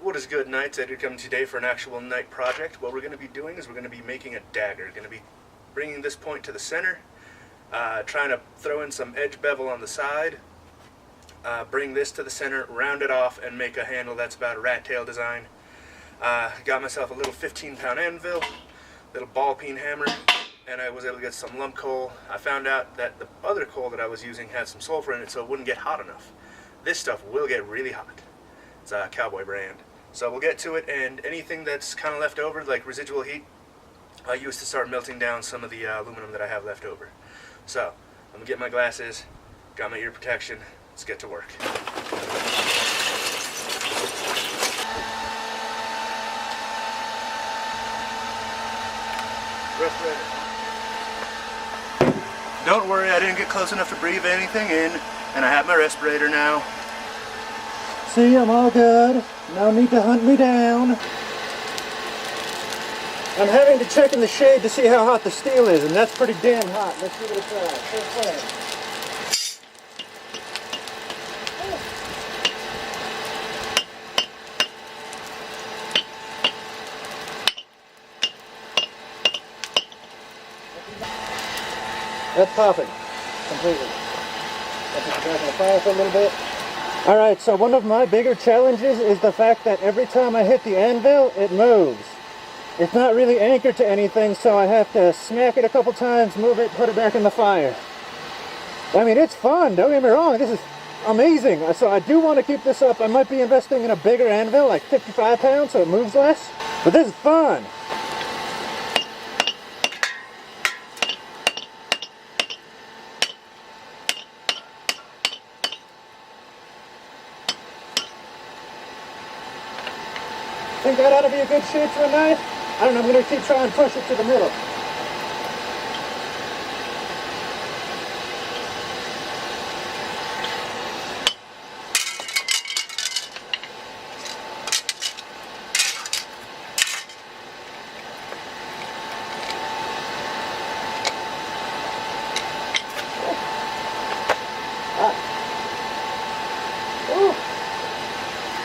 What is good, Knights? Edgar coming today for an actual night project. What we're going to be doing is we're going to be making a dagger. Going to be bringing this point to the center, trying to throw in some edge bevel on the side, bring this to the center, round it off, and make a handle that's about a rat tail design. Got myself a little 15-pound anvil, little ball peen hammer, and I was able to get some lump coal. I found out that the other coal that I was using had some sulfur in it, so it wouldn't get hot enough. This stuff will get really hot. It's a Cowboy brand. So we'll get to it, and anything that's kind of left over, like residual heat, I use to start melting down some of the aluminum that I have left over. So, I'm going to get my glasses, got my ear protection, let's get to work. Respirator. Don't worry, I didn't get close enough to breathe anything in, and I have my respirator now. See, I'm all good. No need to hunt me down. I'm having to check in the shade to see how hot the steel is, and that's pretty damn hot. Let's give it a try. First flame. That's popping completely. Let's just back on the fire for a little bit. Alright, so one of my bigger challenges is the fact that every time I hit the anvil, it moves. It's not really anchored to anything, so I have to smack it a couple times, move it, put it back in the fire. I mean, it's fun, don't get me wrong, this is amazing. So I do want to keep this up. I might be investing in a bigger anvil, like 55 pounds, so it moves less. But this is fun. Think that ought to be a good shape for a knife? I don't know, I'm going to keep trying to push it to the middle.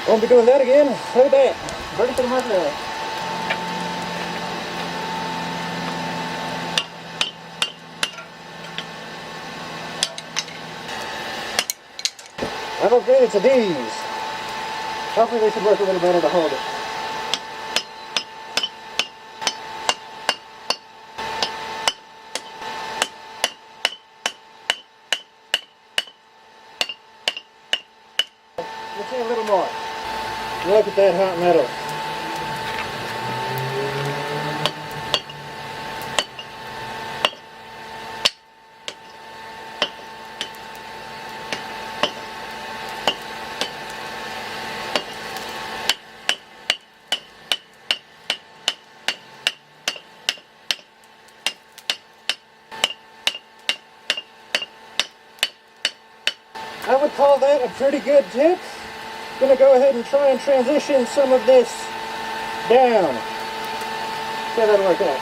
Won't be doing that again. Look at that. Ready for the mark now. I've upgraded to these. Hopefully they should work a little better to hold it. Let's see a little more. Look at that hot metal. I would call that a pretty good tip. Gonna go ahead and try and transition some of this down. See how that'll work out.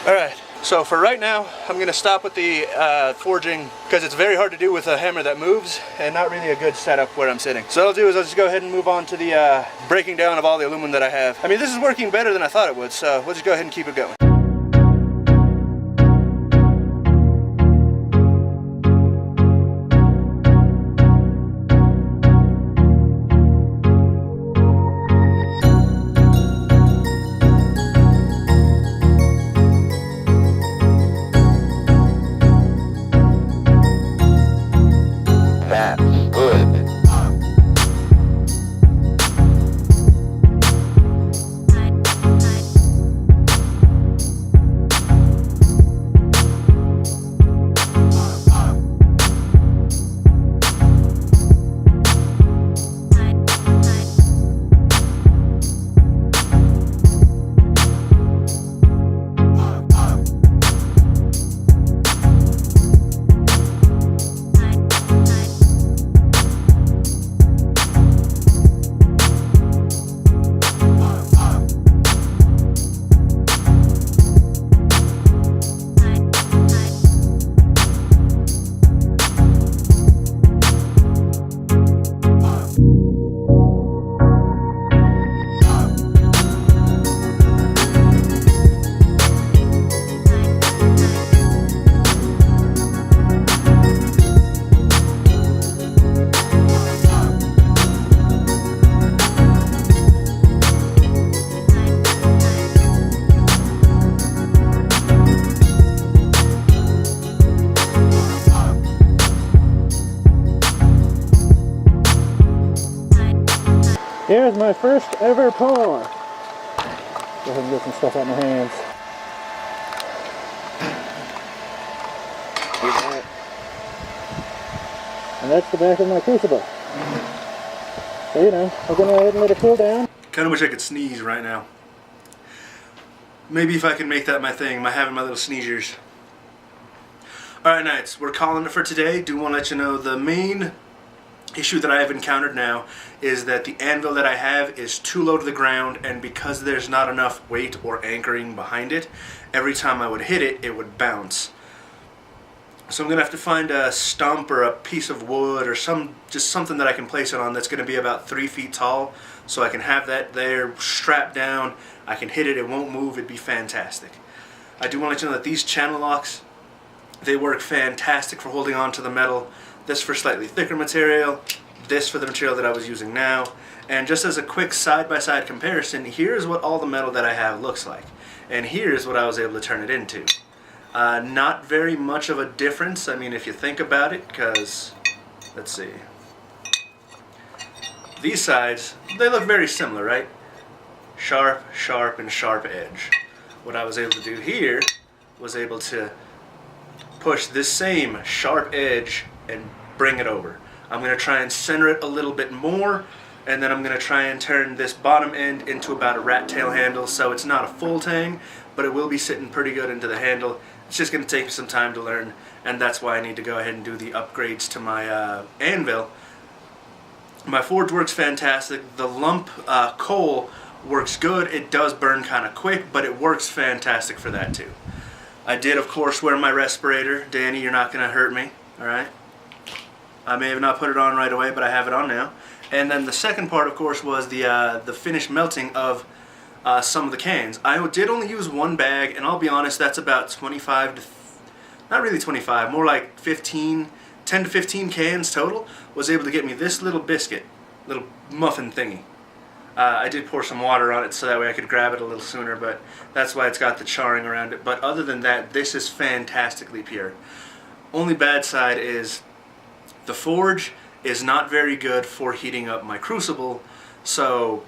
Alright, So for right now, I'm going to stop with the forging because it's very hard to do with a hammer that moves and not really a good setup where I'm sitting. So what I'll do is I'll just go ahead and move on to the breaking down of all the aluminum that I have. I mean, this is working better than I thought it would, so we'll just go ahead and keep it going. Here's my first ever pour. Go ahead and get some stuff out of my hands. And that's the back of my crucible. So, you know, we're going to go ahead and let it cool down. Kind of wish I could sneeze right now. Maybe if I can make that my thing, having my little sneezers. Alright, Knights, we're calling it for today. Do want to let you know the main issue that I have encountered now is that the anvil that I have is too low to the ground, and because there's not enough weight or anchoring behind it, every time I would hit it, it would bounce. So I'm going to have to find a stump or a piece of wood or just something that I can place it on that's going to be about 3 feet tall, so I can have that there strapped down. I can hit it, it won't move, it'd be fantastic. I do want to let you know that these channel locks, they work fantastic for holding on to the metal. This for slightly thicker material, this for the material that I was using now. And just as a quick side-by-side comparison, here's what all the metal that I have looks like. And here's what I was able to turn it into. Not very much of a difference, I mean, if you think about it, because, let's see. These sides, they look very similar, right? Sharp, sharp, and sharp edge. What I was able to do here was able to push this same sharp edge and bring it over. I'm going to try and center it a little bit more, and then I'm going to try and turn this bottom end into about a rat tail handle, so it's not a full tang, but it will be sitting pretty good into the handle. It's just going to take me some time to learn, and that's why I need to go ahead and do the upgrades to my anvil. My forge works fantastic. The lump coal works good. It does burn kind of quick, but it works fantastic for that too. I did, of course, wear my respirator. Danny, you're not going to hurt me, alright? I may have not put it on right away, but I have it on now. And then the second part, of course, was the finished melting of some of the cans. I did only use one bag, and I'll be honest, that's about 25 to, not really 25, more like 10 to 15 cans total, was able to get me this little biscuit, little muffin thingy. I did pour some water on it so that way I could grab it a little sooner, but that's why it's got the charring around it. But other than that, this is fantastically pure. Only bad side is the forge is not very good for heating up my crucible, so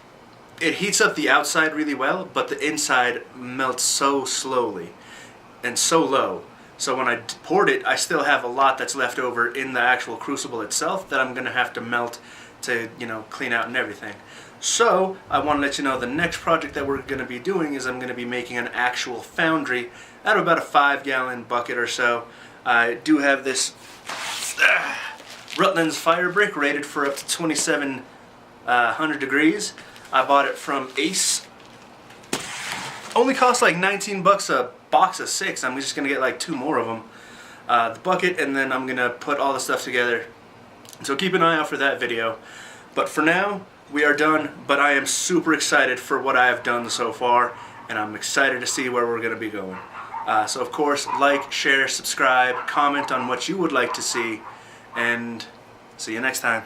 it heats up the outside really well, but the inside melts so slowly and so low. So when I poured it, I still have a lot that's left over in the actual crucible itself that I'm going to have to melt to, you know, clean out and everything. So I want to let you know the next project that we're going to be doing is I'm going to be making an actual foundry out of about a 5-gallon bucket or so. I do have this Rutland's fire brick rated for up to 2700 degrees. I bought it from Ace. Only cost like 19 bucks a box of 6. I'm just going to get like 2 more of them. The bucket, and then I'm going to put all the stuff together. So keep an eye out for that video. But for now, we are done, but I am super excited for what I have done so far, and I'm excited to see where we're going to be going. So of course, like, share, subscribe, comment on what you would like to see, and see you next time.